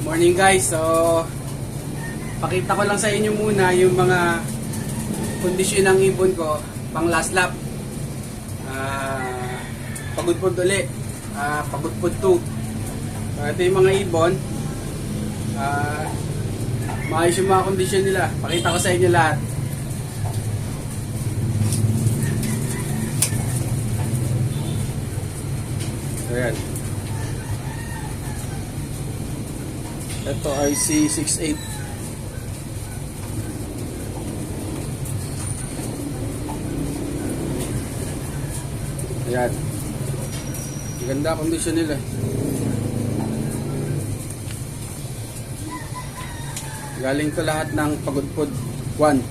Morning guys, so pakita ko lang sa inyo muna yung mga kondisyon ng ibon ko pang last lap. Pagudpod ulit, pagudpod 2. Ito yung mga ibon, maayos yung mga kondisyon nila. Pakita ko sa inyo lahat. Ayan. Ito ay C68. Ayan. Ganda kondisyon nila. Galing to lahat ng pagudpod 1.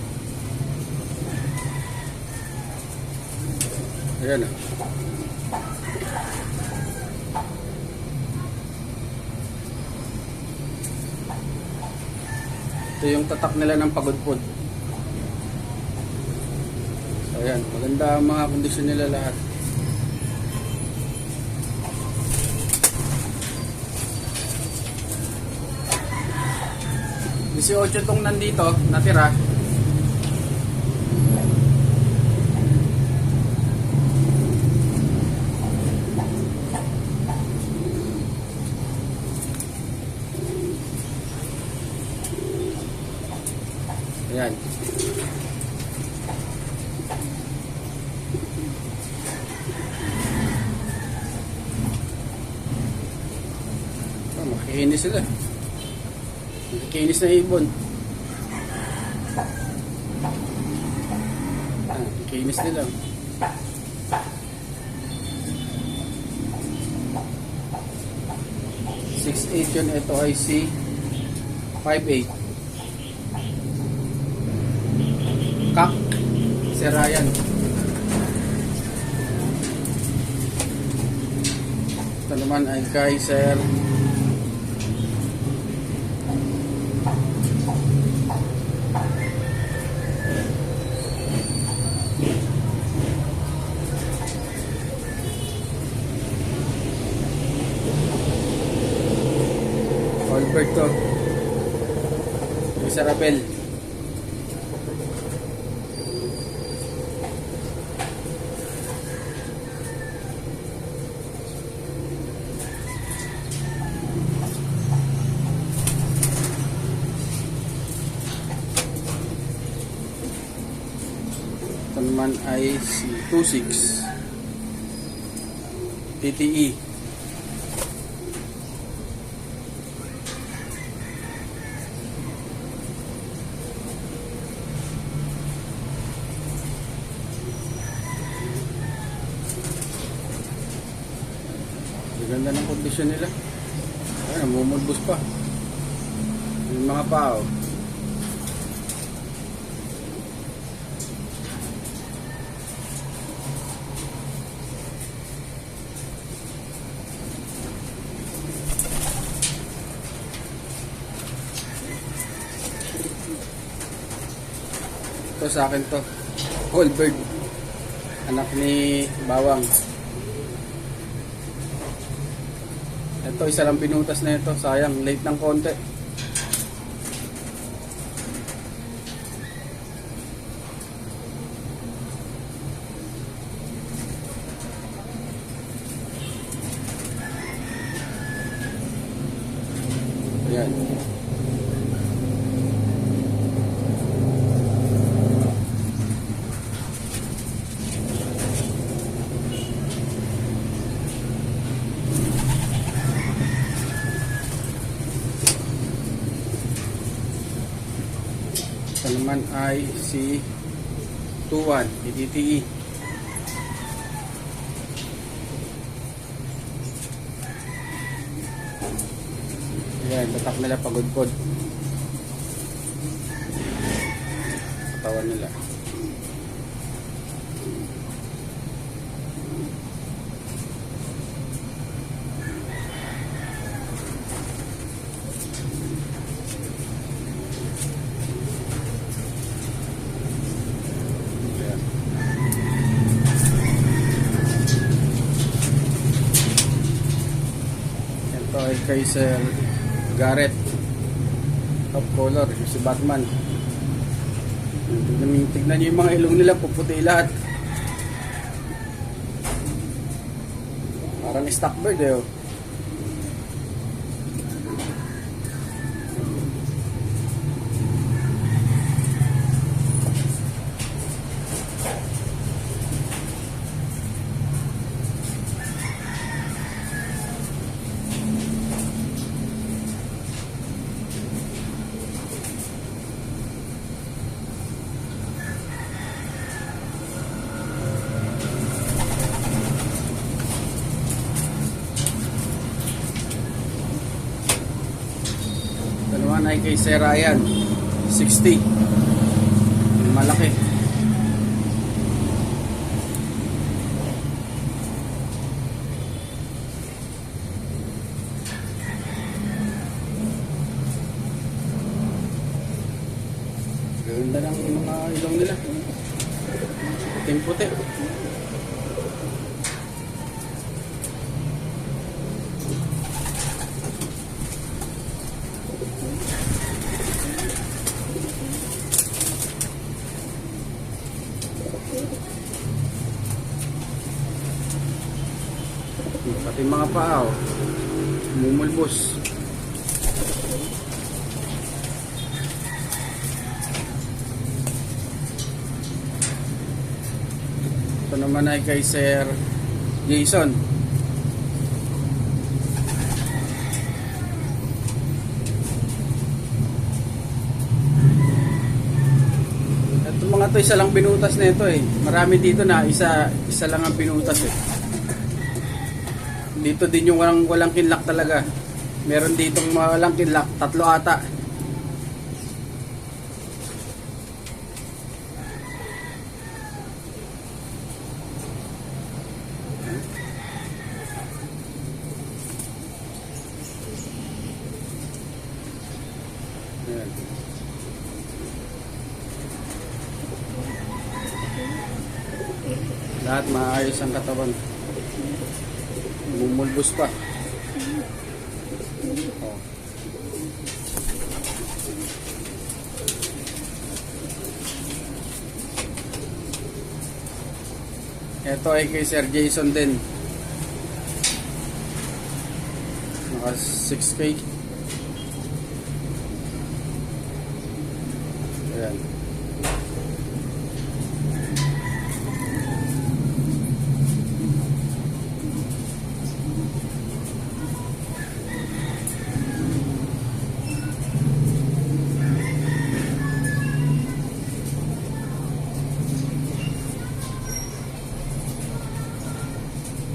Ayan. Ito yung tatak nila ng pagudpod. So, ayan, maganda ang mga kondisyon nila lahat. Si 18 tong nandito, natira. Ayan. Makikinis sila. Makikinis na ibon. Makikinis nila. C68 yun. Ito ay C58. Kak, si Ryan. Ito naman ay kay Sir Alberto Isarabel. Ito naman ay si 26 TTE. Ganda ng kondisyon nila. Ay, namumulbos pa yung mga pao. Ito sa akin to, whole bird, anak ni Bawang. Ito, isa lang pinutas na ito. Sayang, late ng konti. Ayan. Ito naman ay si 21 DTE. Ayan, tatak nila pagudpod. Katawan nila. Ito ay kay Sir Garrett. Top color, yung si Batman. Tignan nyo yung mga ilong nila, puputi lahat. Parang stock bird eh. Oh. Ay kay Sir Ryan 60 malaki. Ganda ng mga ilong nila, puting-puti. Pati mga paa, mumulbos. Ito naman ay kay Sir Jason. Ito mga to, isa lang binutas na ito eh. Marami dito na isa lang ang binutas eh. Dito din yung walang kinlock talaga. Meron ditong walang kinlock, 3 ata. Ayan. Lahat maayos ang katawan. Bumulbos pa. Oh. Ito ay kay Sir Jason din. Naka 6K. Ayan.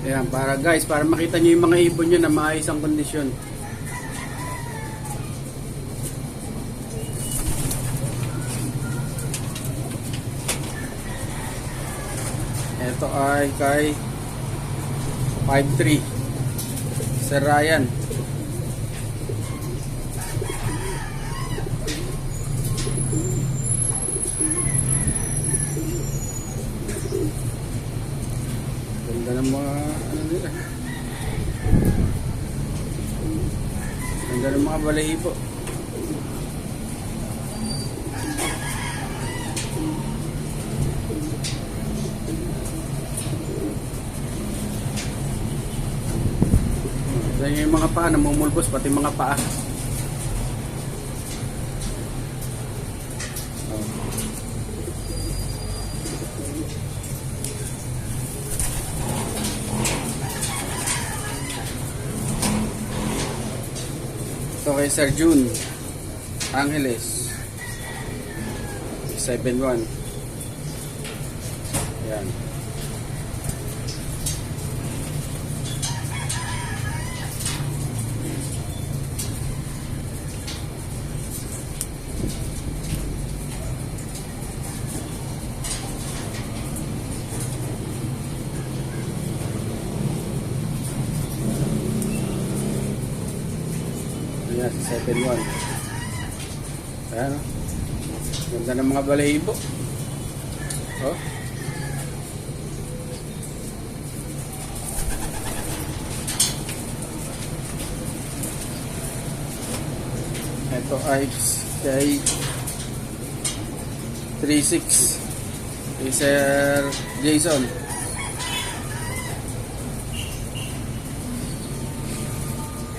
Ayan, para makita nyo yung mga ibon nyo na maayos ang kondisyon. Ito ay kay 5'3", Sir Ryan. Ganda ng mga ano nila. Ganda ng mga balahibo. Yan yung mga paa, namumulbos pati mga paa. Ito kay Sir June Angeles 7'1". Yan. Ayan, 7'1". Ayan, oh. Ganda ng mga balahibo. Oh. Ito ay kay 36 kay Sir Jason.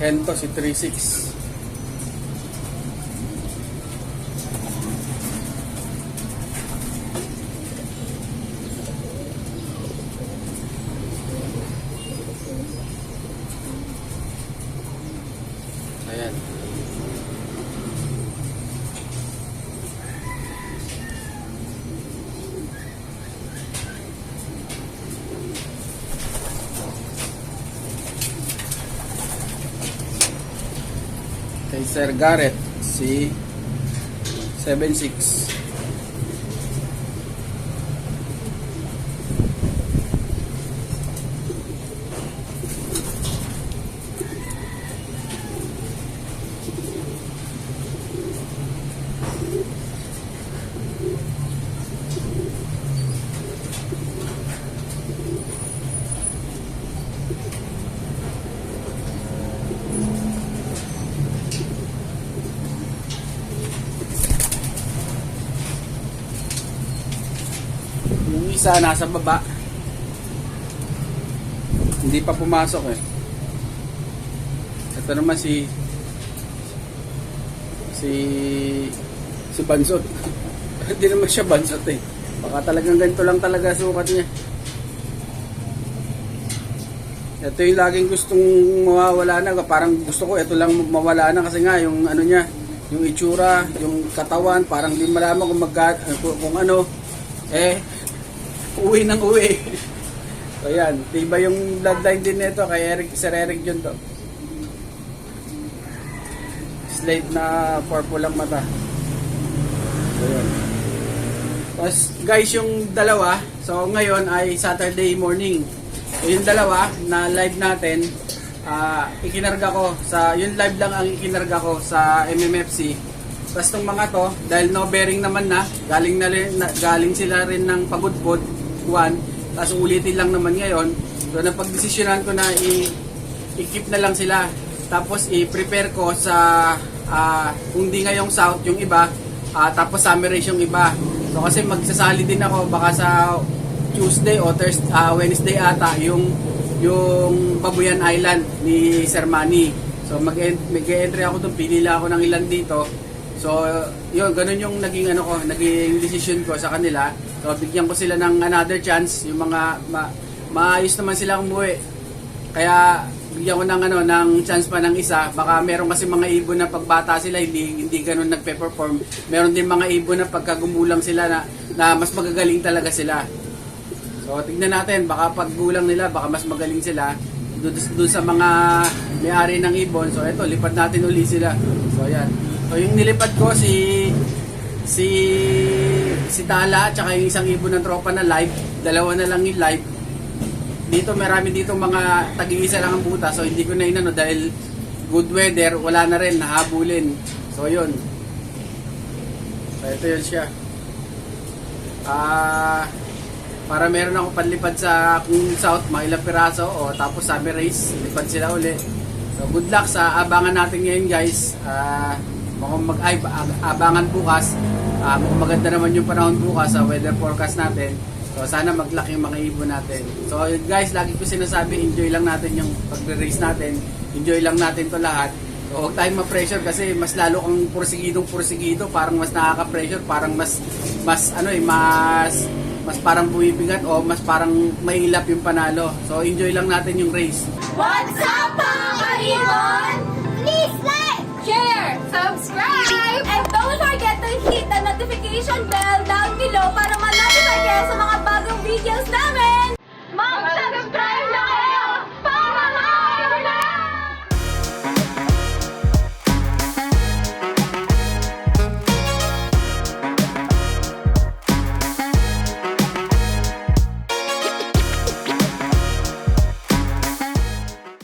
Hento si 36. Ayan. Kay Sir Garrett si 76. Yung isa nasa baba. Hindi pa pumasok eh. Ito naman si Bansot. Hindi naman siya Bansot eh. Baka talagang ganito lang talaga sukat niya. Ito yung laging gustong mawawala na. Parang gusto ko ito lang mawala na kasi nga yung ano niya, yung itsura, yung katawan, parang di malaman kung ano uwi ng uwi. So yan, diba yung bloodline din nito kay Sir Eric John to. Slate na purple ang mata. So yan. Tapos guys, yung dalawa, so ngayon ay Saturday morning. So yung dalawa na live natin, ikinarga ko sa, yung live lang ang ikinarga ko sa MMFC. Tapos itong mga to, dahil no bearing naman na, galing sila rin ng pagudpod, tapos ulitin lang naman ngayon. So napagdesisyonan ko na i-keep na lang sila. Tapos i-prepare ko sa, kung di ngayong south yung iba, tapos summer race yung iba. So kasi magsasali din ako baka sa Tuesday o Wednesday ata yung Babuyan Island ni Sir Manny. So mag-entry ako doon, pinila ako ng ilan dito. So yun, ganun yung naging naging decision ko sa kanila. So bigyan ko sila ng another chance, yung mga maayos naman sila umuwi. Kaya bigyan ko ng chance pa ng isa. Baka meron kasi mga ibon na pagbata sila hindi ganun nagpe-perform. Meron din mga ibon na pagkagumulang sila na mas magagaling talaga sila. So tignan natin, baka paggulang nila baka mas magaling sila doon sa mga may-ari ng ibon. So eto, lipat natin uli sila. So ayan. So yung nilipad ko si Tala at saka yung isang ibon ng tropa na live, dalawa na lang yung live. Dito marami dito mga tag-iisa lang ang buta, so hindi ko na inano dahil good weather, wala na rin, nahabulin. So yun. So ito yun siya. Para meron ako panlipad sa kung south, mga ilang piraso, o tapos summer race, lipad sila uli. So good luck sa abangan natin ngayon guys. Mukhang abangan bukas. Mukhang maganda naman yung panahon bukas sa weather forecast natin. So sana maglaki yung mga ibon natin. So guys, lagi ko sinasabi, enjoy lang natin yung pagre-race natin. Enjoy lang natin to lahat. So huwag tayong ma-pressure kasi mas lalo kang pursigido, parang mas nakaka-pressure, parang mas parang bumibigat o mas parang mahilap yung panalo. So enjoy lang natin yung race. What's up, mga ibon? Please like, share, subscribe, and don't forget to hit the notification bell down below para ma-notify kayo sa mga bagong videos namin. Mom,